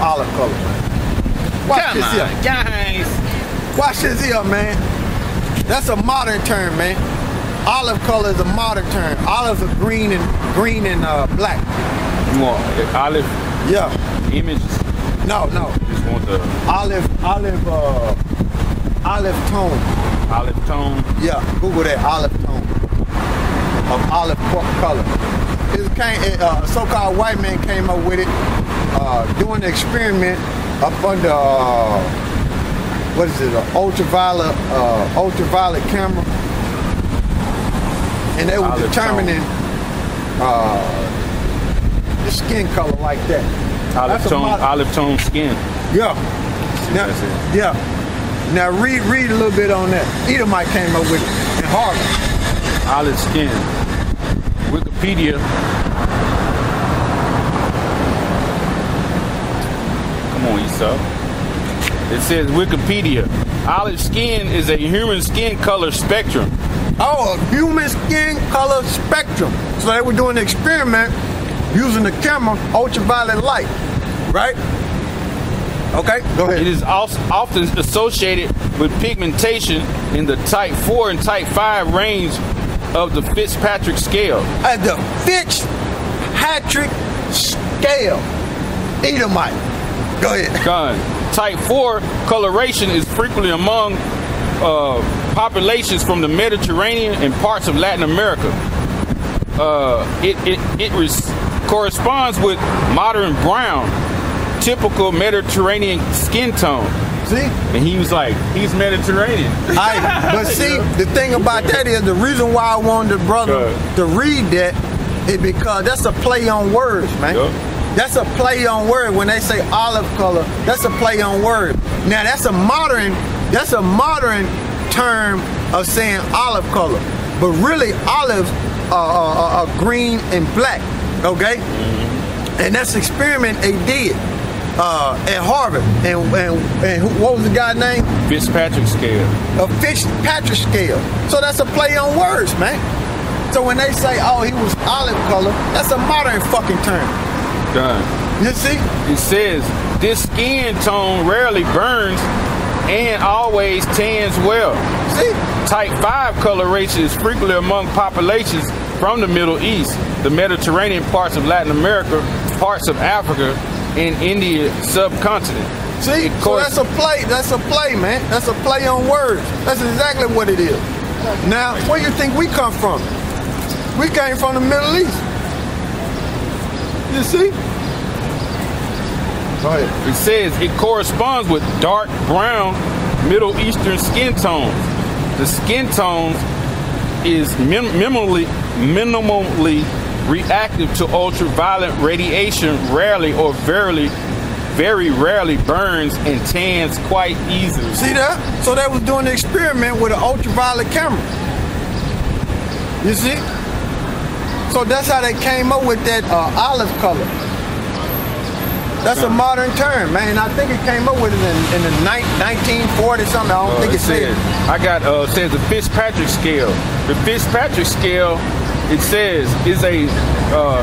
olive color. Watch this here. Guys. Watch this here, man. That's a modern term, man. Olive color is a modern term. Olives are green and black. You want olive? Yeah. Images? No. Just want the olive tone. Olive tone? Yeah, Google that, olive tone. Of olive color. A so-called white man came up with it doing the experiment up under, what is it, an ultraviolet camera. And they were determining the skin color like that. Olive tone skin. Yeah. Now read a little bit on that. Edomite came up with it in Harvard. Olive skin. Wikipedia. Come on, Esau. It says Wikipedia. Olive skin is a human skin color spectrum. Oh, a human skin color spectrum. So they were doing an experiment using the camera, ultraviolet light, right? Okay, go ahead. It is often associated with pigmentation in the type 4 and type 5 range of the Fitzpatrick scale. At the Fitzpatrick scale. Edomite. Go ahead. Gun. Type 4 coloration is frequently among populations from the Mediterranean and parts of Latin America. It corresponds with modern brown, typical Mediterranean skin tone. See? And he was like, he's Mediterranean. But see, the thing about that is the reason why I wanted the brother to read that is because that's a play on words, man. Yep. That's a play on word. When they say olive color, that's a play on word. Now that's a modern term of saying olive color, but really olives are green and black. Okay, and that's the experiment they did at Harvard. And what was the guy's name? Fitzpatrick scale. A Fitzpatrick scale. So that's a play on words, man. So when they say, oh, he was olive color, that's a modern fucking term. Done. You see? It says this skin tone rarely burns and always tans well. See? Type 5 coloration is frequently among populations from the Middle East, the Mediterranean, parts of Latin America, parts of Africa, and India subcontinent. See? So that's a play, man. That's a play on words. That's exactly what it is. Now, where you think we come from? We came from the Middle East. You see? Go ahead. It says it corresponds with dark brown Middle Eastern skin tones. The skin tones is minimally reactive to ultraviolet radiation, rarely or very rarely burns and tans quite easily. See that? So they was doing the experiment with an ultraviolet camera. You see? So that's how they came up with that olive color. That's a modern term, man. I think it came up with it in the 1940s something. I don't think it said. I got says the Fitzpatrick scale. The Fitzpatrick scale, it says, is a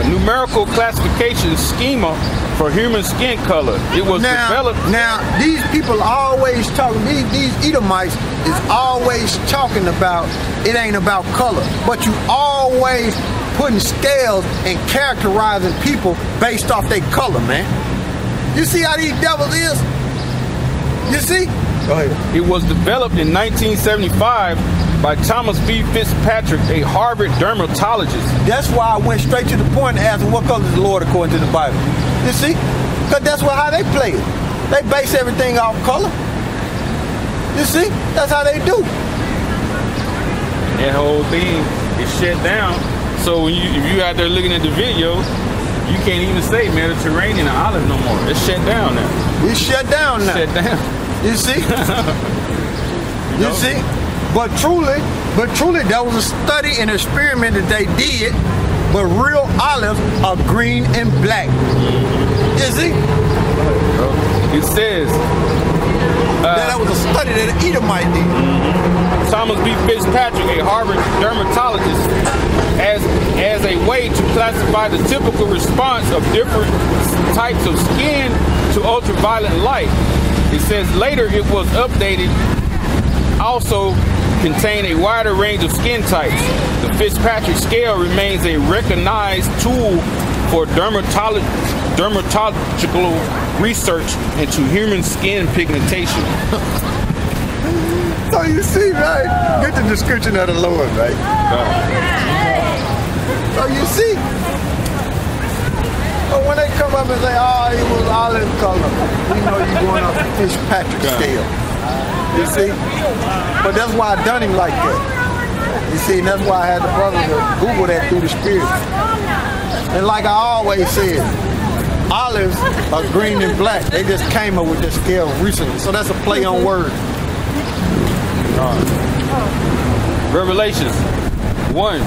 numerical classification schema for human skin color. It was developed. Now these people always talking. These Edomites is always talking about it ain't about color, but you always putting scales and characterizing people based off their color, man. You see how these devils is? You see? Go ahead. It was developed in 1975 by Thomas B. Fitzpatrick, a Harvard dermatologist. That's why I went straight to the point and asked him what color is the Lord according to the Bible. You see? Because that's how they play it. They base everything off color. You see? That's how they do. That whole thing is shut down. So when if you out there looking at the video, you can't even say Mediterranean or olive no more. It's shut down now. It's shut down now. Shut down. You see? You see? But truly, that was a study and experiment that they did. But real olives are green and black. You see? It says that was a study that an Edomite did. Thomas B. Fitzpatrick, a Harvard dermatologist, as a way to classify the typical response of different types of skin to ultraviolet light. It says later it was updated, also contain a wider range of skin types. The Fitzpatrick scale remains a recognized tool for dermatological research into human skin pigmentation. So you see, right? Get the description of the Lord, right? So you see. But when they come up and say, oh, he was olive color, we know you're going off the Fitzpatrick scale. You see? But that's why I done him like that. You see, and that's why I had the brother to Google that through the Spirit. And like I always said, olives are green and black. They just came up with this scale recently. So that's a play on words. Revelations 1.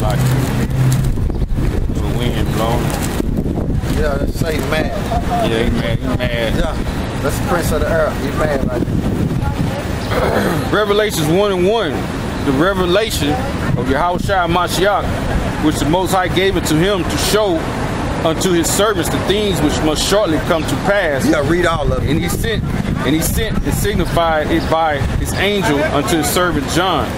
Like the wind blowing. Yeah, that's Satan mad. Yeah, he's mad. He's mad. Yeah, that's the prince of the earth. He's mad right now. Revelations 1:1. The revelation of Yahushua Mashiach, which the Most High gave it to him to show unto his servants the things which must shortly come to pass. Yeah, read all of it. And he sent and signified it by his angel unto his servant John,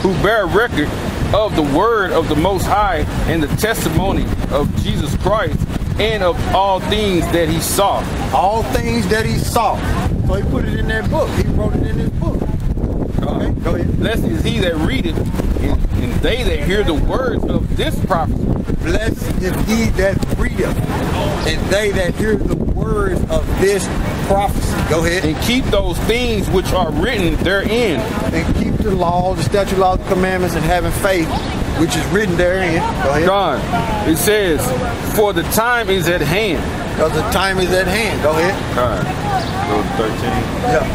who bare record of the word of the Most High and the testimony of Jesus Christ, and of all things that he saw. All things that he saw. So he put it in that book. He wrote it in his book. Okay, go ahead. Blessed is he that readeth, and they that hear the words of this prophecy. Blessed is he that readeth, and they that hear the words of this prophecy. Go ahead. And keep those things which are written therein. And keep the law, the statute, laws, the commandments, and having faith, which is written therein. Go ahead. God, it says, for the time is at hand. Because the time is at hand. Go ahead. God. Go to 13. Yeah.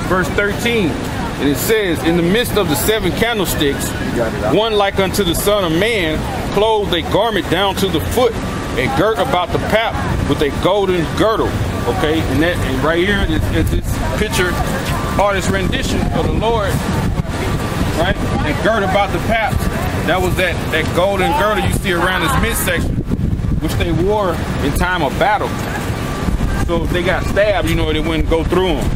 Verse 13. And it says, in the midst of the 7 candlesticks, one like unto the Son of Man, clothed a garment down to the foot, and girt about the pap with a golden girdle. Okay, and right here is this picture, artist rendition of the Lord, right? And girt about the paps. That was that golden girdle you see around his midsection, which they wore in time of battle. So if they got stabbed, you know, they wouldn't go through them.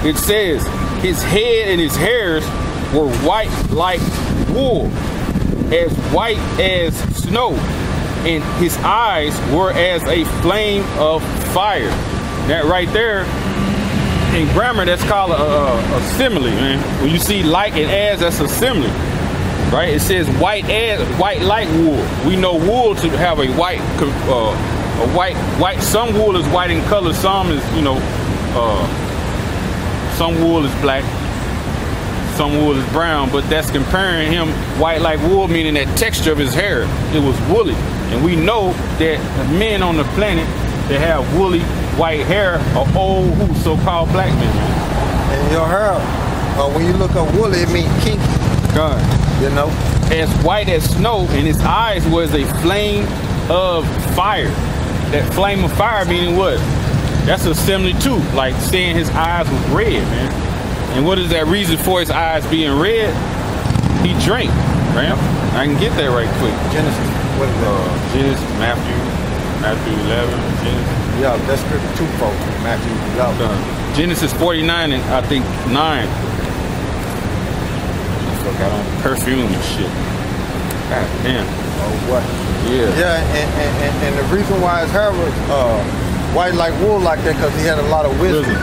It says, his head and his hairs were white like wool, as white as snow, and his eyes were as a flame of fire. That right there, in grammar, that's called a simile, man. When you see like and as, that's a simile, right? It says white like wool. We know wool to have a white. Some wool is white in color. Some is, some wool is black, some wool is brown, but that's comparing him white like wool, meaning that texture of his hair, it was woolly. And we know that men on the planet that have woolly white hair are old, so-called black men. And your hair, when you look up woolly, it means kinky. God. You know? As white as snow, and his eyes was a flame of fire. That flame of fire meaning what? That's a simile too, like saying his eyes was red, man. And what is that reason for his eyes being red? He drank, right? I can get that right quick. Genesis, what is that? Genesis, Matthew 11, Genesis. Yeah, that's scripture twofold, Matthew 11. Genesis 49 and I think 9. Got on perfume and shit. God damn. Oh, what? Yeah. Yeah, and the reason why his hair was white like wool like that, because he had a lot of wisdom.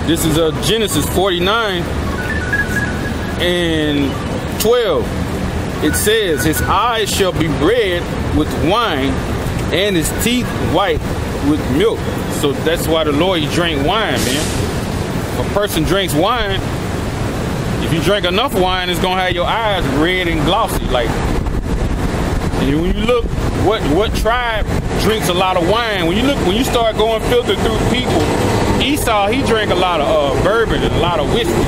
This is Genesis 49 and 12. It says, his eyes shall be red with wine, and his teeth white with milk. So that's why the Lord, he drank wine, man. If a person drinks wine, if you drink enough wine, it's gonna have your eyes red and glossy. Like, and when you look, what tribe drinks a lot of wine? When you start going filter through people, Esau, he drank a lot of bourbon and a lot of whiskey.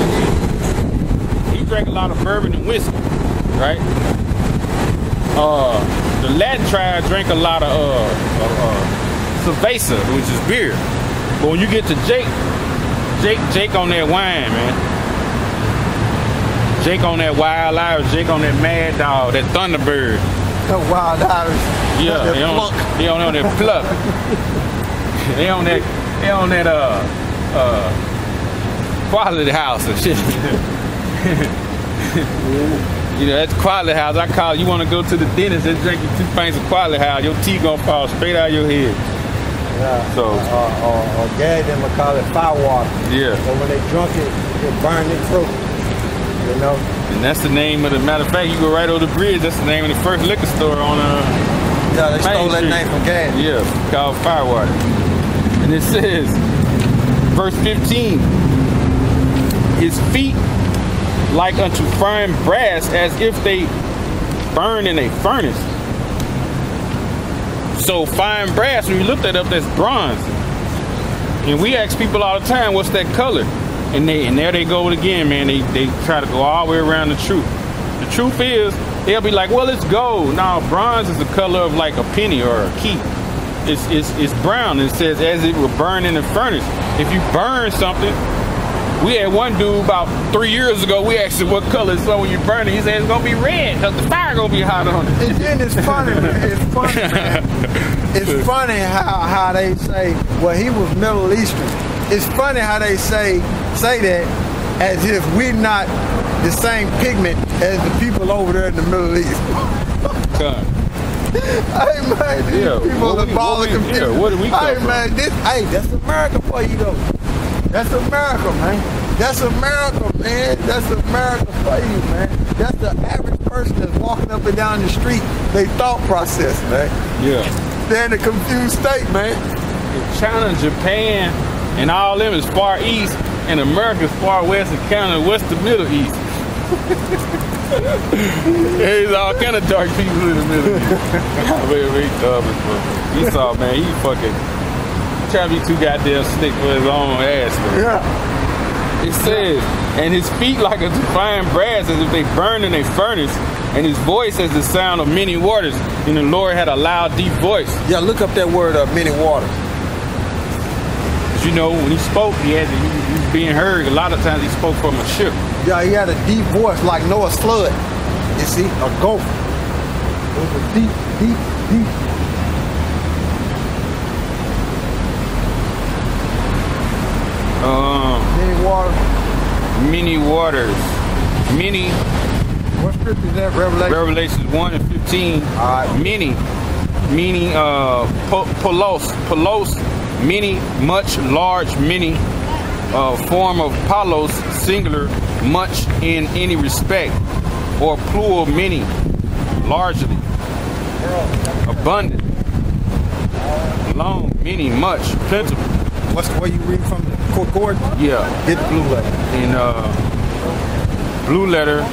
He drank a lot of bourbon and whiskey, right? The Latin tribe drank a lot of cerveza, which is beer. But when you get to Jake on that wine, man. Jake on that Wild Irish, Jake on that Mad Dog, that Thunderbird. Wild Irish. Yeah, he on that pluck. They on that Quality House and shit. You know, that's Quality House. I call it, you want to go to the dentist and drink 2 pints of Quality House, your teeth gonna fall straight out of your head. Yeah. So or gag them and call it fire water. Yeah. So when they drunk it, it burn their throat. You know? And that's the name of the, matter of fact, you go right over the bridge, that's the name of the first liquor store on yeah, they stole that name from Gad. Yeah, called Firewater. And it says, verse 15, his feet like unto fine brass, as if they burn in a furnace. So fine brass, when you look that up, that's bronze. And we ask people all the time, what's that color? And there they go again, man. They try to go all the way around the truth. The truth is, they'll be like, well, it's gold. No, bronze is the color of like a penny or a key. It's brown. It says as it will burn in the furnace. If you burn something, we had one dude about 3 years ago, we asked him what color it's when you burn it. He said it's gonna be red, because the fire gonna be hot on it. And then it's funny, man. It's funny, man. It's funny how they say, well, he was Middle Eastern. It's funny how they say that as if we're not the same pigment as the people over there in the Middle East. Hey man, these people are balling confused. Yeah, what do we Hey man, that's America for you though. That's America, man. That's America, man. That's America for you, man. That's the average person that's walking up and down the street. They thought process, man. Yeah. They're in a confused state, man. China, Japan, and all them is far east, and America's far west, and Canada, west to Middle East. There's all kind of dark people in the Middle East. Esau, man, he fucking trying to be too goddamn slick for his own ass, man. Yeah. It says, and his feet like a fine brass, as if they burn in a furnace, and his voice as the sound of many waters. And the Lord had a loud, deep voice. Yeah, look up that word, many waters. You know, when he spoke, he was being heard. A lot of times he spoke from a ship. Yeah, he had a deep voice like Noah's flood. You see, a gulf. It was a deep, deep, deep. Many waters. Many waters. Many. What scripture is that? Revelation? Revelations 1 and 15. All right. Many. Meaning polos. Many, much, large, many, form of polos, singular, much in any respect, or plural, many, largely, abundant, long, many, much, plentiful. What's the way you read from the chord? Yeah. Get the blue letter. In blue letter,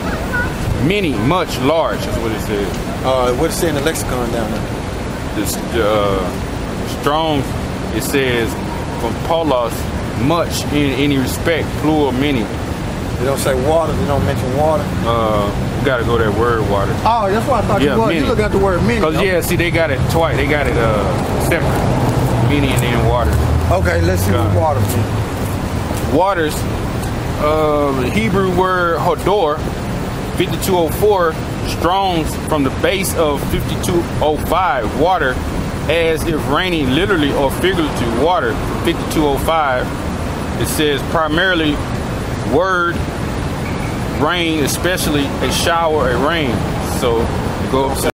many, much, large is what it says. What's it say in the lexicon down there? Strong. It says, from polos, much in any respect, plural, many. They don't say water, they don't mention water. You gotta go that word water. Oh, that's what I thought you was. Many. You look at the word many. Cause yeah, see they got it twice. They got it separate. Many and then water. Okay, let's see what water means. Waters, the Hebrew word hodor, 5204, Strong's from the base of 5205, water, as if raining literally or figuratively, water, 5205. It says primarily word, rain, especially a shower, a rain. So go